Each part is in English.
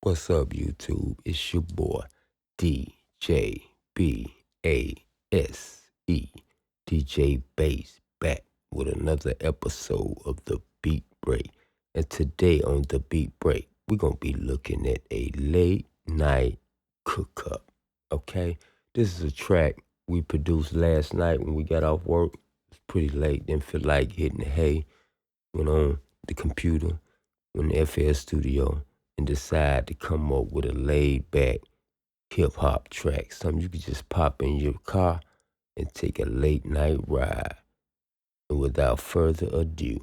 What's up, YouTube? It's your boy, DJ B-A-S-E, DJ Bass, back with another episode of The Beat Break. And today on The Beat Break, we're going to be looking at a late night cook-up, okay? This is a track we produced last night when we got off work. It's pretty late, didn't feel like hitting the hay. Went on the computer, went to FL Studio, and decide to come up with a laid-back hip-hop track, something you could just pop in your car and take a late-night ride. And without further ado,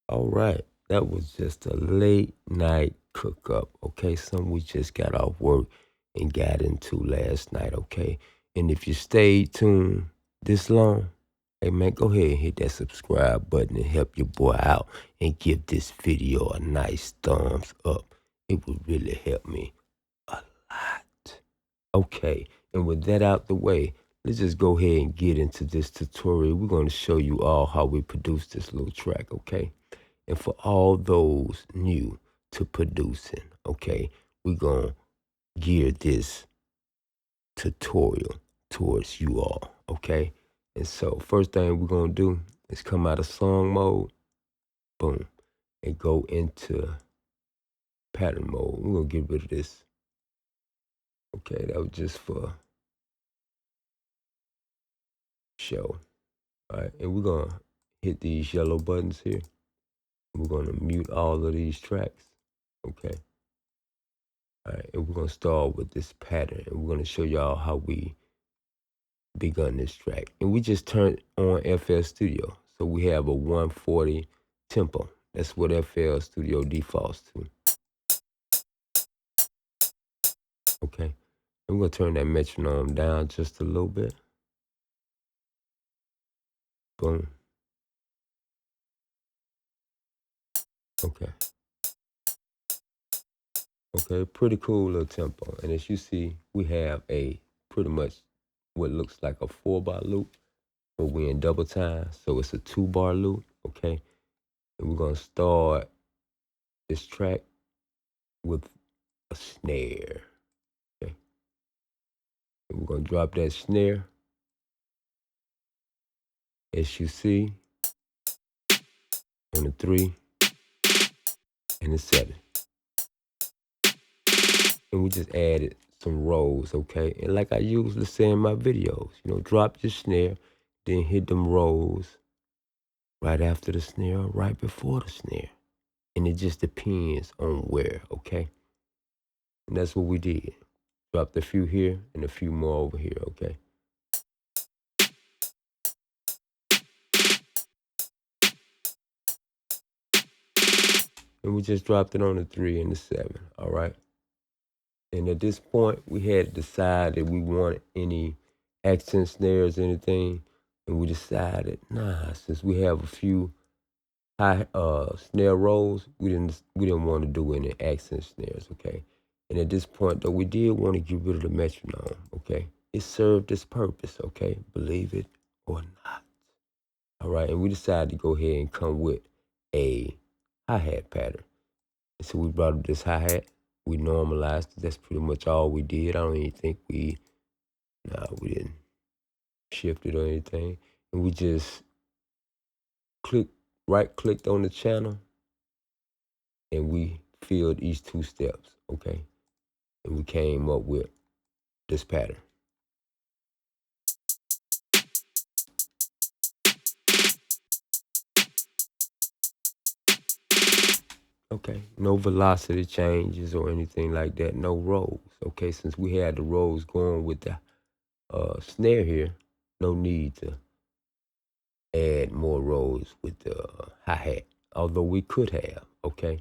all right, that was just a late-night cook-up, okay? Something we just got off work and got into last night, okay? And if you stayed tuned this long, hey, man, go ahead and hit that subscribe button and help your boy out and give this video a nice thumbs up. It would really help me a lot. Okay, and with that out the way, let's just go ahead and get into this tutorial. We're going to show you all how we produce this little track, okay? And for all those new to producing, okay, we're going to gear this tutorial towards you all, okay? And so first thing we're going to do is come out of song mode, boom, and go into pattern mode. We're going to get rid of this. Okay, that was just for show. All right, and we're going to hit these yellow buttons here. We're going to mute all of these tracks, okay? All right, and we're going to start with this pattern, and we're going to show y'all how we begun this track. And we just turned on FL Studio, so we have a 140 tempo. That's what FL Studio defaults to. Okay, and we're going to turn that metronome down just a little bit. Boom. Okay. Okay, pretty cool little tempo. And as you see, we have a pretty much what looks like a 4-bar loop, but we're in double time, so it's a 2-bar loop, okay? And we're gonna start this track with a snare, okay? And we're gonna drop that snare, as you see, on the 3 and the 7. And we just added some rolls, okay? And like I usually say in my videos, you know, drop your snare, then hit them rolls right after the snare, right before the snare. And it just depends on where, okay? And that's what we did. Dropped a few here and a few more over here, okay? And we just dropped it on the 3 and the 7, all right? And at this point, we had to decide that we wanted any accent snares, anything. And we decided, nah, since we have a few high snare rolls, we didn't want to do any accent snares, okay? And at this point, though, we did want to get rid of the metronome, okay? It served its purpose, okay? Believe it or not. All right, and we decided to go ahead and come with a hi-hat pattern. So we brought up this hi-hat. We normalized it. That's pretty much all we did. I don't even think we didn't shift it or anything. And we just right clicked on the channel and we filled each two steps, okay? And we came up with this pattern. Okay, no velocity changes or anything like that, no rolls. Okay, since we had the rolls going with the snare here, no need to add more rolls with the hi-hat, although we could have, okay?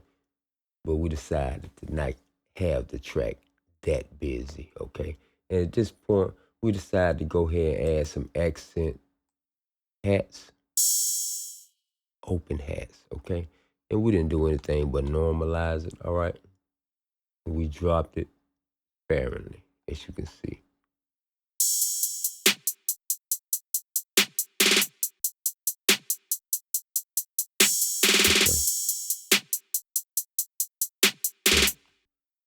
But we decided to not have the track that busy, okay? And at this point, we decided to go ahead and add some accent hats, open hats, okay? And we didn't do anything but normalize it, all right? We dropped it sparingly, as you can see.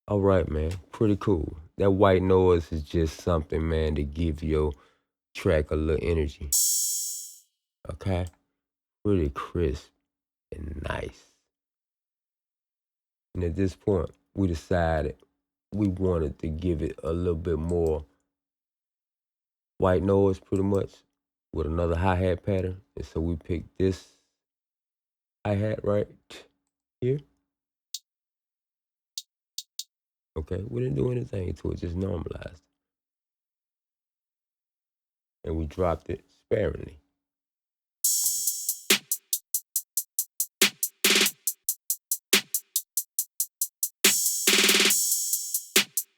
All right, man. Pretty cool. That white noise is just something, man, to give your track a little energy. Okay? Pretty crisp and nice. And at this point, we decided we wanted to give it a little bit more white noise, pretty much, with another hi-hat pattern. And so we picked this hi-hat right here. Okay? We didn't do anything to it, just normalized. And we dropped it sparingly.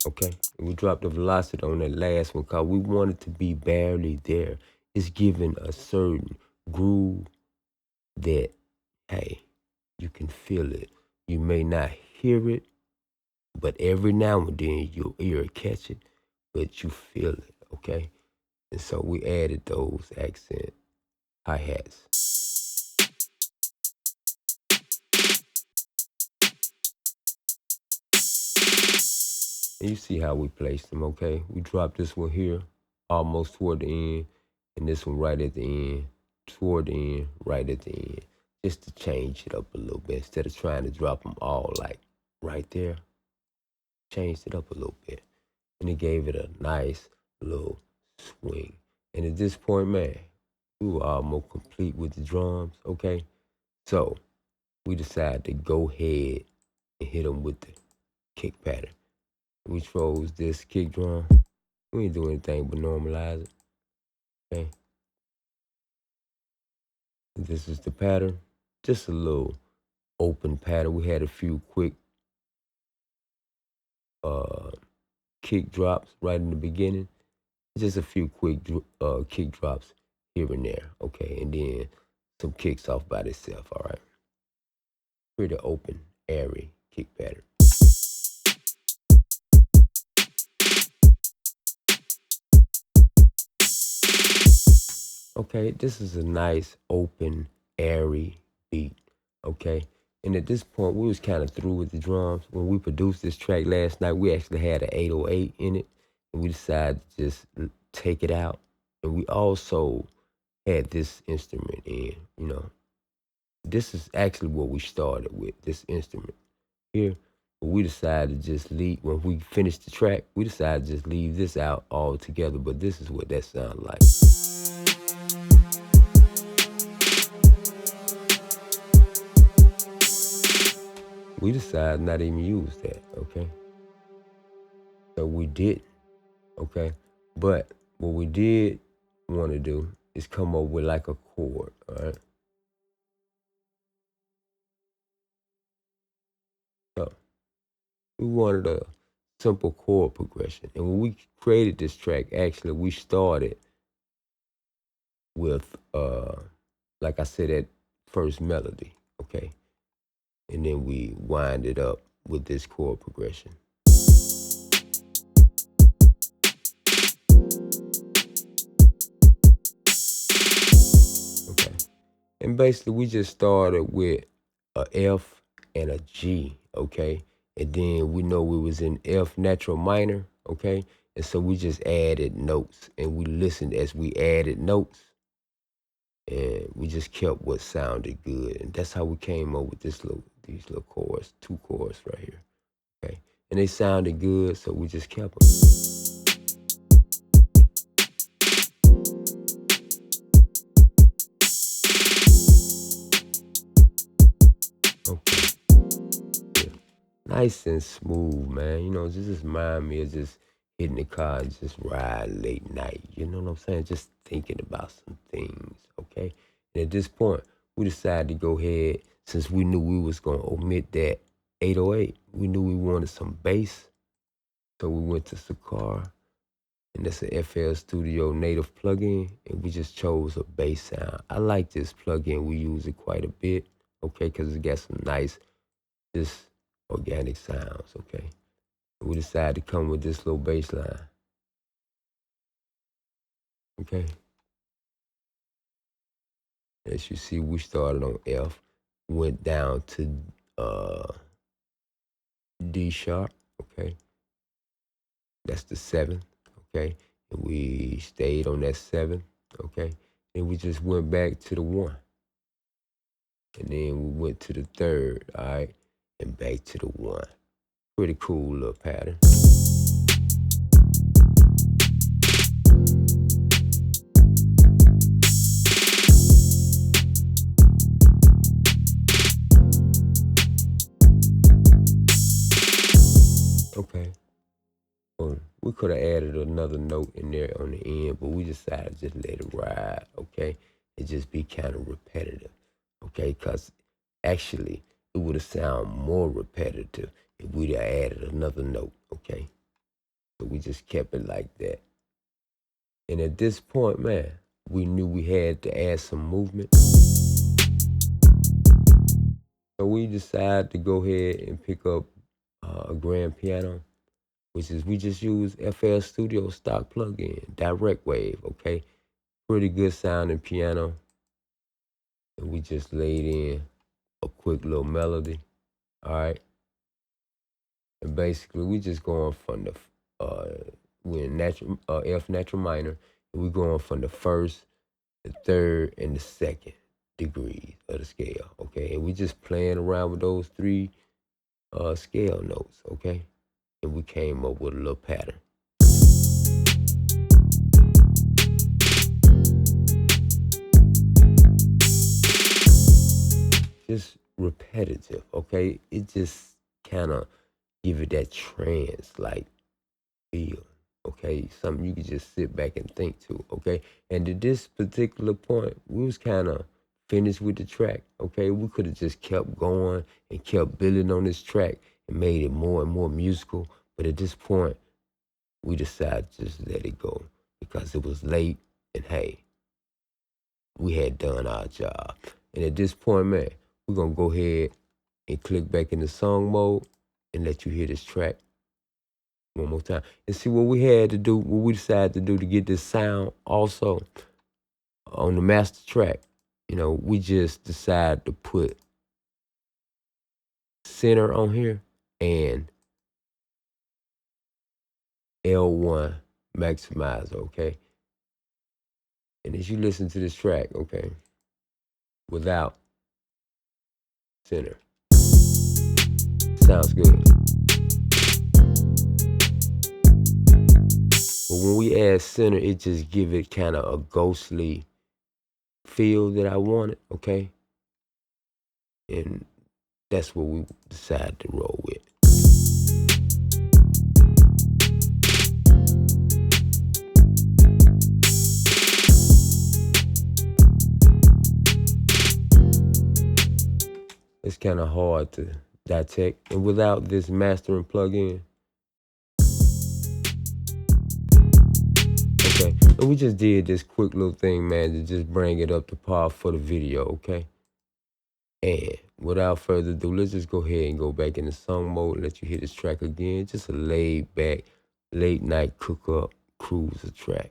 Okay, and we dropped the velocity on that last one because we wanted to be barely there. It's giving a certain groove that, hey, you can feel it. You may not hear it, but every now and then your ear catch it, but you feel it, okay? And so we added those accent hi-hats. And you see how we placed them, okay? We dropped this one here, almost toward the end, and this one right at the end, toward the end, right at the end, just to change it up a little bit. Instead of trying to drop them all like right there, changed it up a little bit. And it gave it a nice little swing. And at this point, man, we were almost complete with the drums, okay? So we decided to go ahead and hit them with the kick pattern. We chose this kick drum. We ain't do anything but normalize it. Okay. This is the pattern. Just a little open pattern. We had a few quick uh, kick drops right in the beginning. Just a few quick kick drops here and there. Okay. And then some kicks off by itself. All right. Pretty open, airy kick pattern. Okay, this is a nice, open, airy beat. Okay, and at this point, we was kind of through with the drums. When we produced this track last night, we actually had an 808 in it, and we decided to just take it out. And we also had this instrument in. You know, this is actually what we started with. This instrument here. But we decided to just leave when we finished the track. We decided to just leave this out altogether. But this is what that sounded like. We decided not to even use that, okay? So we did, okay? But what we did want to do is come up with like a chord, all right? So we wanted a simple chord progression. And when we created this track, actually, we started with, like I said, that first melody, okay? And then we wind it up with this chord progression. Okay. And basically, we just started with a F, and a G, okay? And then we know we was in F natural minor, okay? And so we just added notes and we listened as we added notes and we just kept what sounded good. And that's how we came up with these little chords, 2 chords right here, okay? And they sounded good, so we just kept them. Okay. Yeah. Nice and smooth, man. You know, just remind me of just hitting the car and just ride late night. You know what I'm saying? Just thinking about some things, okay? And at this point, we decided to go ahead, since we knew we was going to omit that 808. We knew we wanted some bass. So we went to Sakar, and that's an FL Studio native plugin, and we just chose a bass sound. I like this plugin. We use it quite a bit, okay, because it got some nice, just organic sounds, okay? We decided to come with this little bass line, okay? As you see, we started on F, went down to D sharp, okay? That's the 7th, okay? And we stayed on that 7th, okay? And we just went back to the 1. And then we went to the 3rd, all right? And back to the 1. Pretty cool little pattern. Okay. Well, we could have added another note in there on the end, but we decided to just let it ride, okay? It just be kind of repetitive, okay? Because actually, it would have sounded more repetitive if we'd have added another note, okay? So we just kept it like that. And at this point, man, we knew we had to add some movement. So we decided to go ahead and pick up a grand piano, which is we just use FL Studio stock plugin, direct wave, okay? Pretty good sounding piano. And we just laid in a quick little melody, all right? And basically we just going from the, we're in natural, F natural minor, and we're going from the 1st, the 3rd, and the 2nd degrees of the scale, okay? And we just playing around with those 3 scale notes, okay? And we came up with a little pattern. Just repetitive, okay? It just kind of give it that trance like feel, okay? Something you could just sit back and think to, okay? And at this particular point, we was kind of finished with the track, okay? We could have just kept going and kept building on this track and made it more and more musical. But at this point, we decided to just let it go because it was late and hey, we had done our job. And at this point, man, we're gonna go ahead and click back into song mode and let you hear this track one more time. And see what we had to do, what we decided to do to get this sound also on the master track. You know, we just decided to put center on here and L1 maximizer, okay? And as you listen to this track, okay, without center, sounds good. But when we add center, it just give it kind of a ghostly feel that I wanted, okay? And that's what we decided to roll with. It's kind of hard to detect. And without this mastering plugin, okay, and we just did this quick little thing, man, to just bring it up to par for the video, okay? And without further ado, let's just go ahead and go back into song mode and let you hear this track again. Just a laid back, late night cook up cruiser track.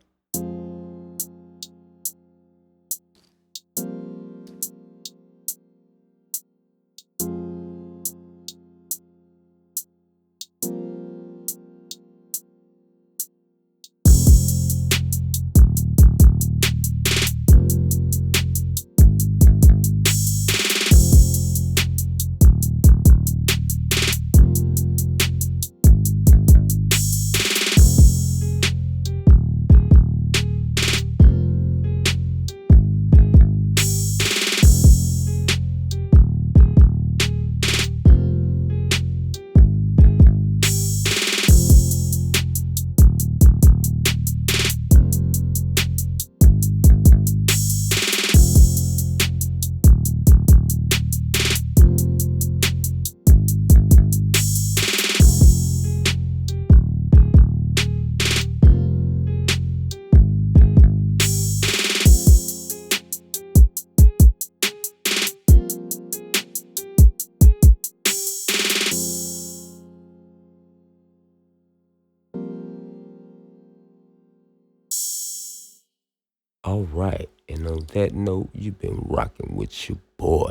All right. And on that note, you've been rocking with your boy,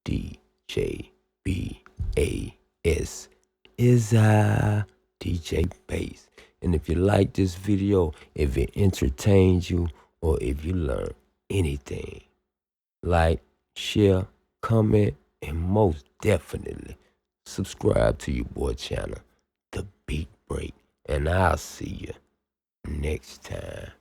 DJ BAS. DJ Bass. And if you like this video, if it entertains you, or if you learn anything, like, share, comment, and most definitely subscribe to your boy channel, The Beat Break. And I'll see you next time.